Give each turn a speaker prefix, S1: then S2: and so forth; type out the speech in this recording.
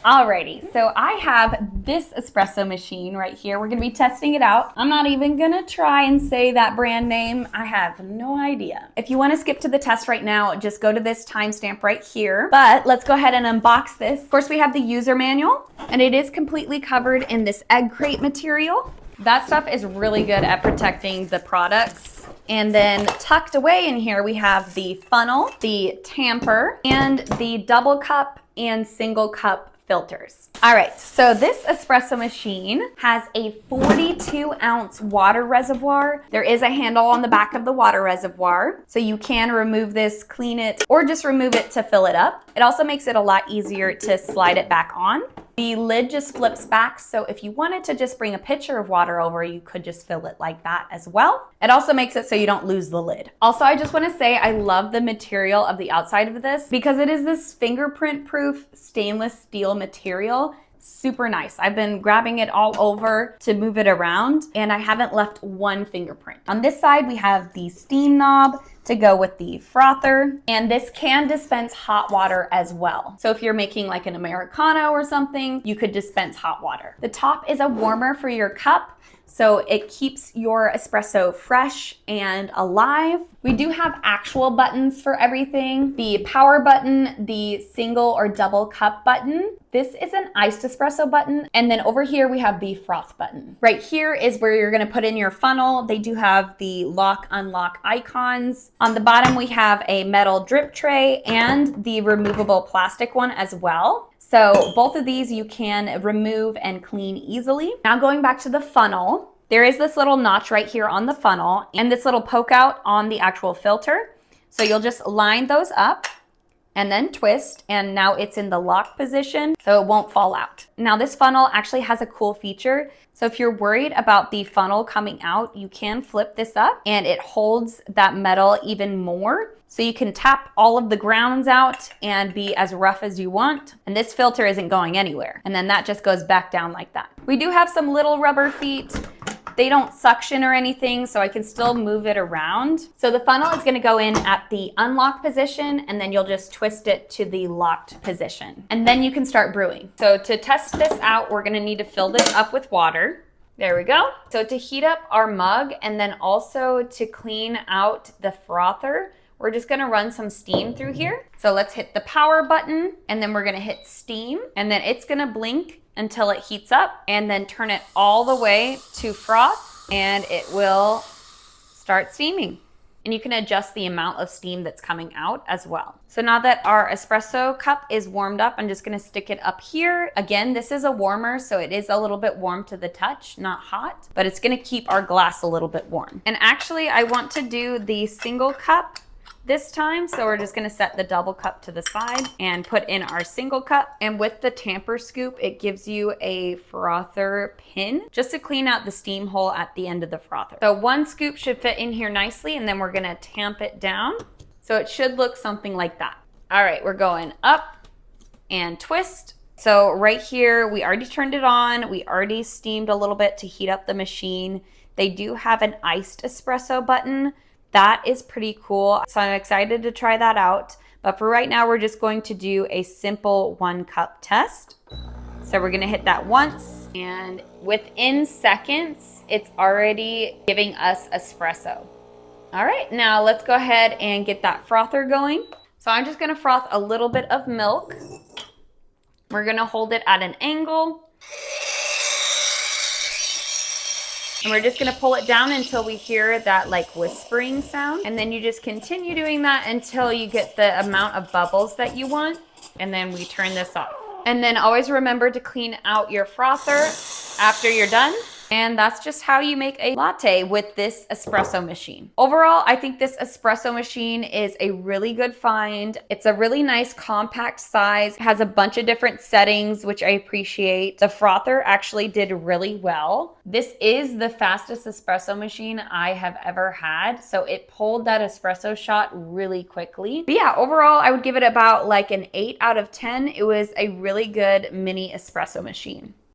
S1: Alrighty, so I have this espresso machine right here. We're gonna be testing it out. I'm not even gonna try and say that brand name. I have no idea. If you wanna skip to the test right now, just go to this timestamp right here. But let's go ahead and unbox this. Of course, we have the user manual, and it is completely covered in this egg crate material. That stuff is really good at protecting the products. And then tucked away in here, we have the funnel, the tamper, and the double cup and single cup filters. All right, so this espresso machine has a 42-ounce water reservoir. There is a handle on the back of the water reservoir, so you can remove this, clean it, or just remove it to fill it up. It also makes it a lot easier to slide it back on. The lid just flips back, so if you wanted to just bring a pitcher of water over, you could just fill it like that as well. It also makes it so you don't lose the lid. Also, I just want to say I love the material of the outside of this because it is this fingerprint-proof stainless steel material. Super nice. I've been grabbing it all over to move it around, and I haven't left one fingerprint. On this side, we have the steam knob to go with the frother, and this can dispense hot water as well. So if you're making like an Americano or something, you could dispense hot water. The top is a warmer for your cup, so it keeps your espresso fresh and alive. We do have actual buttons for everything. The power button, the single or double cup button. This is an iced espresso button. And then over here we have the froth button. Right here is where you're gonna put in your funnel. They do have the lock, unlock icons. On the bottom we have a metal drip tray and the removable plastic one as well. So both of these you can remove and clean easily. Now going back to the funnel, there is this little notch right here on the funnel and this little poke out on the actual filter. So you'll just line those up and then twist, and now it's in the lock position so it won't fall out. Now this funnel actually has a cool feature. So if you're worried about the funnel coming out, you can flip this up and it holds that metal even more. So you can tap all of the grounds out and be as rough as you want. And this filter isn't going anywhere. And then that just goes back down like that. We do have some little rubber feet. They don't suction or anything, so I can still move it around. So the funnel is gonna go in at the unlock position, and then you'll just twist it to the locked position. And then you can start brewing. So to test this out, we're gonna need to fill this up with water. There we go. So to heat up our mug, and then also to clean out the frother, we're just gonna run some steam through here. So let's hit the power button, and then we're gonna hit steam, and then it's gonna blink until it heats up, and then turn it all the way to froth, and it will start steaming. And you can adjust the amount of steam that's coming out as well. So now that our espresso cup is warmed up, I'm just gonna stick it up here. Again, this is a warmer, so it is a little bit warm to the touch, not hot, but it's gonna keep our glass a little bit warm. And actually, I want to do the single cup this time, so we're just gonna set the double cup to the side and put in our single cup. And with the tamper scoop, it gives you a frother pin just to clean out the steam hole at the end of the frother. So one scoop should fit in here nicely, and then we're gonna tamp it down. So it should look something like that. All right, we're going up and twist. So right here, we already turned it on. We already steamed a little bit to heat up the machine. They do have an iced espresso button. That is pretty cool. So I'm excited to try that out. But for right now, we're just going to do a simple 1 cup test. So we're gonna hit that once, and within seconds, it's already giving us espresso. All right, now let's go ahead and get that frother going. So I'm just gonna froth a little bit of milk. We're gonna hold it at an angle. And we're just gonna pull it down until we hear that like whispering sound. And then you just continue doing that until you get the amount of bubbles that you want. And then we turn this off. And then always remember to clean out your frother after you're done. And that's just how you make a latte with this espresso machine. Overall, I think this espresso machine is a really good find. It's a really nice compact size. It has a bunch of different settings, which I appreciate. The frother actually did really well. This is the fastest espresso machine I have ever had. So it pulled that espresso shot really quickly. But yeah, overall, I would give it about like an 8 out of 10. It was a really good mini espresso machine.